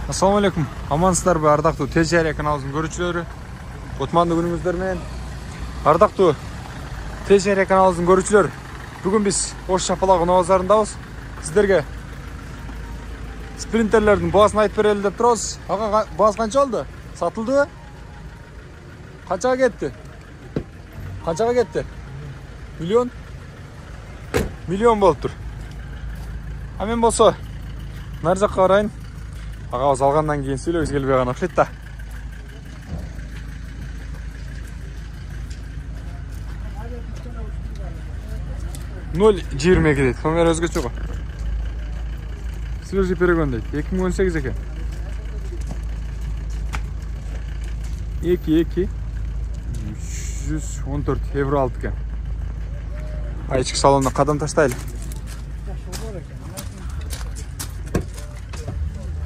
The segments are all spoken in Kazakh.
Assalamu alaikum. Amansızlar be ardaqtуу Tez Жария каналыбыздын көрүүчүлөрү. Отмандуу күнүңүздөр менен. Ардактуу Tez Жария каналыбыздын көрүүчүлөрү. Бүгүн биз Ош Шапалак базарындабыз. Сиздерге спринтерлердин баасын айтып берели деп турабыз. Ага баасы канча болду? Сатылдыбы? Канчага кетти? Канчага кетти? Миллион? Миллион болуптур. А мен болсо нар жакка карайын. Агабыз алгандан кийин сүйлөгүбүз келбей калган окшойт да. Ноль 22 дейт. Номер өзгөчө го. Свежий перегон дейт. 2018 экен. 314 евро алды экен. Ички салонуна кадам таштайлы.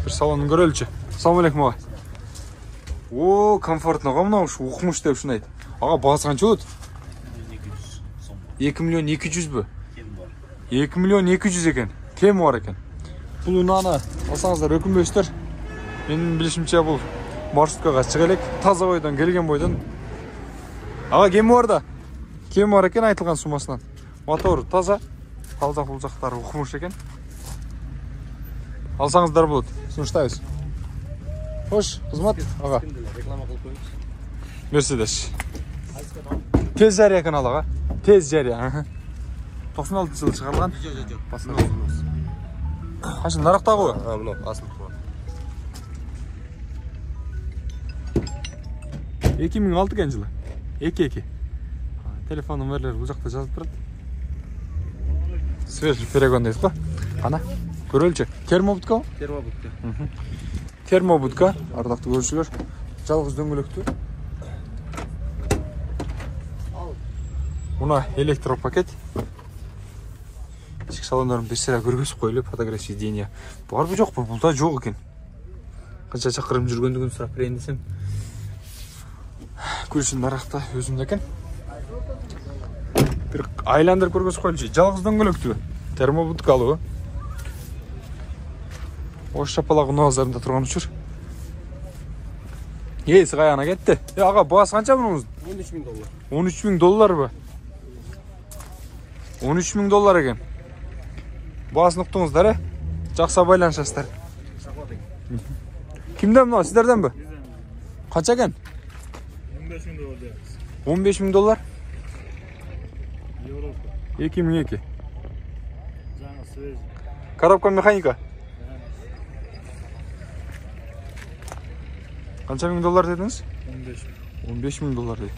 Салонун көрөлүчү. Assalamu alaikum ага. О, комфортно го мына укмуш деп ушундай. Ага баасы канча болот? 2 миллион 200 бü? 2 миллион 200 экен. Кем бар экен. Бул унааны алсаңыздар өкүнбөйсүздөр. Менин билишимче бул маршруткага чыга элек, таза бойдон келген бойдон. Ага кем бар да? Кем бар экен айтылган суммасынан. Мотор таза, алжак булжактары укмуш экен. Алсаңыздар болот. Сунуштайбыз. Хош, кызмат. Ага. Реклама кылып коюңуз. Мерседес. Tez Жария каналы ага. Tez Жария. 96-жылы чыгарылган. Жок. Кайсы нарактагы? Мына асын. 2006 экен жылы. 22. Телефон номерлери бул жакта жазылып турат. Свежий перегон дейт го. Кана көрөлчү. Термобудка? Термобудка. Термобудка, ардактуу көрүүчүлөр. Жалгыз дөңгөлөктүү. Мына электропакет. Ички салондорун бир сыра көргөзүп коелу, фотография сведения. Барбы жокпу? Бул да жок экен. Канча чакырым жүргөндүгүн сурап берейин десем. Күрүшүн наракта өзүмдө экен. Бир айландырып көргөзүп коелучу. Жалгыз дөңгөлөктүү. Термобудкалуу. Ош Шапалак базарында турган учур. Эси каяна кетти? Ага баасы канча мунун? $13,000. $13,000 $13,000 экен. Баасын уктуңуздар, Жакса байланышасыздар. Кимден мына? Сиздерденби? Канча экен? $15,000. $15,000. Европа. 2002. Жаңы свежий. Коробка механика. Канча $1,000 дедиңиз? $15,000 дейт.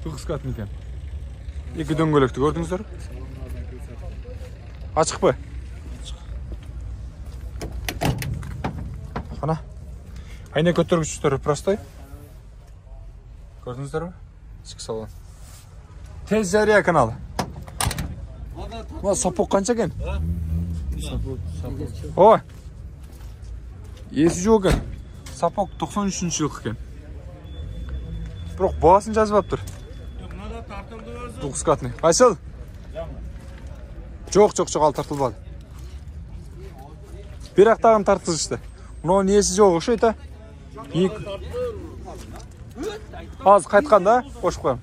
Тыгыскат мекен. Эки дөңгөлөктү көрдүңүздөр? Ачыкпы? Кана. Айна көтөргүчтөрү простой. Көрдүңүздөрбү? Ички салон. Tez Жария каналы. Мына сапок канча экен? Сапок. Ой. Эси жок экен. Сапок 93-жылкы экен. Бирок баасын жазбаптыр. Мына тартылды өзү. Тыгыскатный. Кайсыл? Жок, ал тартылбады. Бирок дагы тартылышты. Мунун эси жок окшойт да. Азыр кайтканда кошуп коем.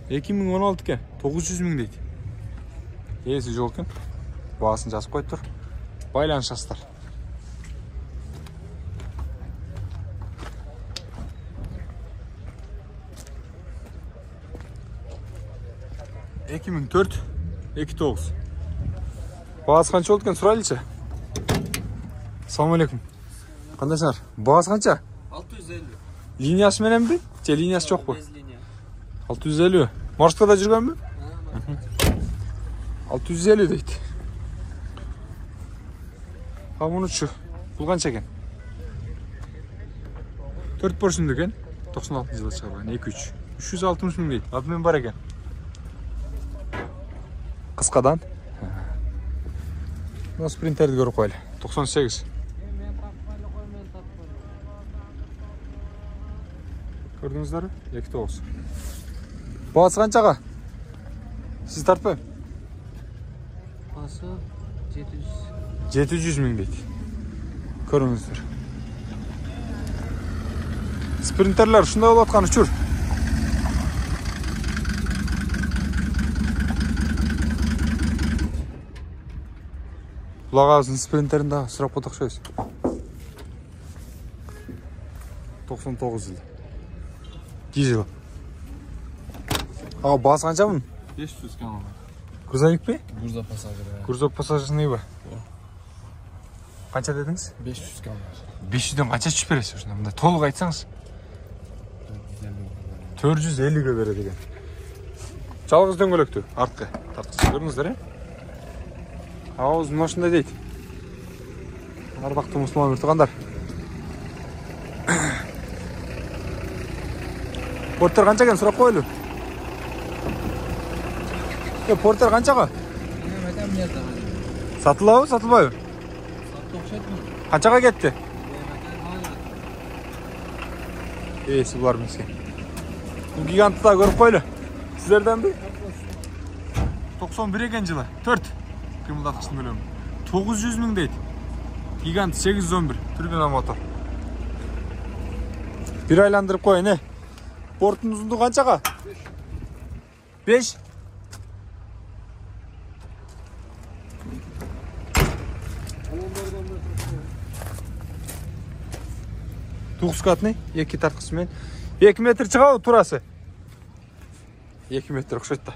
$2016 экен, 900 000 дейт. Эси жок экен. Баасын жазып коюптур. Байланышасыздар. $2004 29. Баасы канча болду экен сурайлычы? Assalamu alaikum. Кандайсыңар? Баасы канча? 650. Линиясы мененби? Же линиясы жокпу? 650. Маршруткада жүргөнбү? 650 дейт. А мунучу бул канча экен? 4 поршундуу экен. 96-жылы чыгарган 2-3. 360 000 дейт. Адмен бар экен. Кыскадан. Mына спринтерді көріп қойлы. 98. Көрдіңіздер? 2.9. Бағасы қаншаға? Сіз тартпайым? Басы 700. 700 мың дейді. Көріңіздер. Спринтерлер шындай болып атқаны жүр. Бұлаға өзінің спринтерін да сұрап қотақ шөз. 99 жыл. Дизел. Аға, басы қанша мұн? 500 км. Грузовик пе? Груза пассажир. Грузовик пассажирный ба? Қанша дедіңіз? 500 км. 500-ден қанша түшіп бересіз? Мұнда толық айтсаңыз? 450-ге береді екен. Жалғыз дөңгелекті, артқы. Тартқысы көріңіздер, ауыз машында дейді. Ардақты мұсылман ұртығандар. Порттер қанша кен сұрақ қойлы? Порттер қаншаға? Сатылауы, сатылбайы? Қаншаға кетті? Есі бұлар меске. Бұл гигантты да көріп қойлы. Сіздерден бі? 91 екен жылы. 4. Қимылдатқышын бөлемін. 900 мың дейді. Гигант 811. Турбина мотор. Bir айландырып қойын, Порттың ұзынды қаншаға? 5. Туғыз қатыны, 2 тартқысымен. 2 метр шығау турасы. 2 метр ұқшайтта.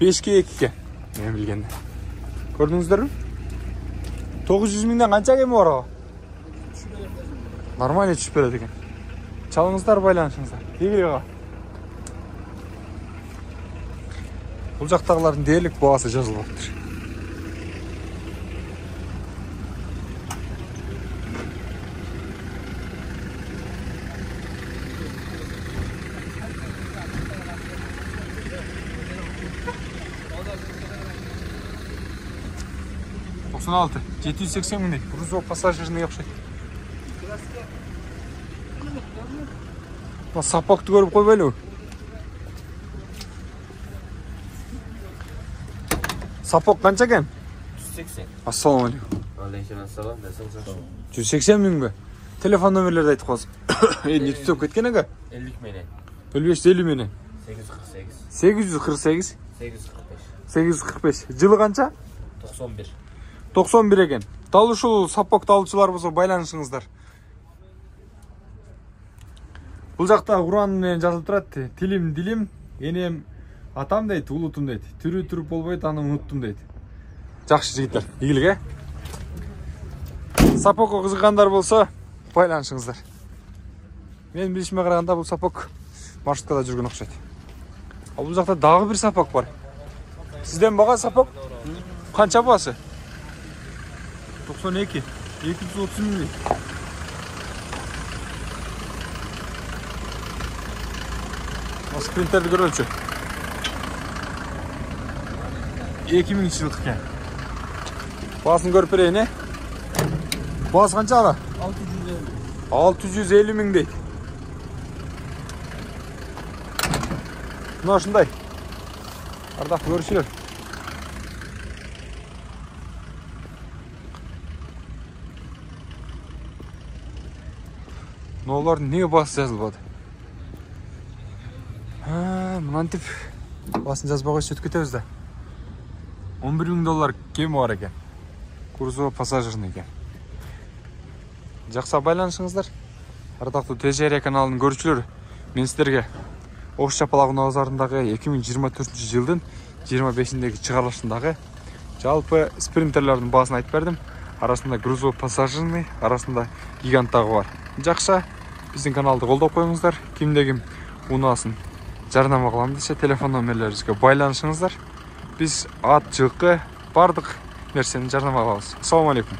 5-ке 2-ке. Мен білгенде. Көрдіңіздер бі? 900 мыңнан қанша кемі бар аға? Нормально түшіп береді екен. Çalыңыздар, байланышыңыздар. Егілі аға. Бұл жақтағылардың дерлік бағасы жазылып отыр. Алты, 780 мың дейді. Грузовик пассажирный ұқсайды. Сапақты көріп қойбайлы. Сапақ қанша кен? 180. Ассаламу алейкум. Алейкум ассалам. 180 мың бе? Телефон нөмірлерді айтып қосып. Не түтіп кеткен әгі? 50 менен. 55-50 менен. 848. 848. 845. 845. Жылы қанша? 91. 91 екен. Талышыл, саппақ талышылар болса байланышыңыздар. Бұл жақта Құранмен жазылып тұрады. Тилим, дилим, енем, атам дейді, ұлытым дейді. Түрі болбайды, аны ұнуттым дейді. Жақшы жігіттер, игілік, Саппаққа қызыққандар болса байланышыңыздар. Мен білішіме қарағанда бұл саппақ маршруткада жүрген ұқсайды. Ал бұл жақта дағы бір саппақ бар. Сізден баға саппақ? Қанша басы? 92, 230 мың. Спринтерді көрөлші. 2000 жылдық кен. Басын көріп берейін, Басы қанша аға? 650 мың дейді. Мына шындай. Ардақ көрішілер. Олардың неге басы жазылбады? Мұнан тіп басын жазбағай сөтіп кетеміз да. $11 000 кемі бар екен. Грузовик пассажирный екен. Жақса байланышыңыздар. Ардақты ТЖР каналының көрушілері. Мен сіздерге Ош Шапалағын ауызарындағы 2024 жылдың 25-дегі шығарылышындағы жалпы спринтерлердің басын айтып бердім. Арасында грузовик пассажирный, арасында гиганттағы бар. Жақша біздің каналды қолдап қойыңыздар. Кімде-кім ұнасын жарнама қыламын десе, телефон нөмірлеріңізге байланышыңыздар. Біз ат, жылқы, бардық нәрсені жарнама қыламыз. Ассаламу алейкум.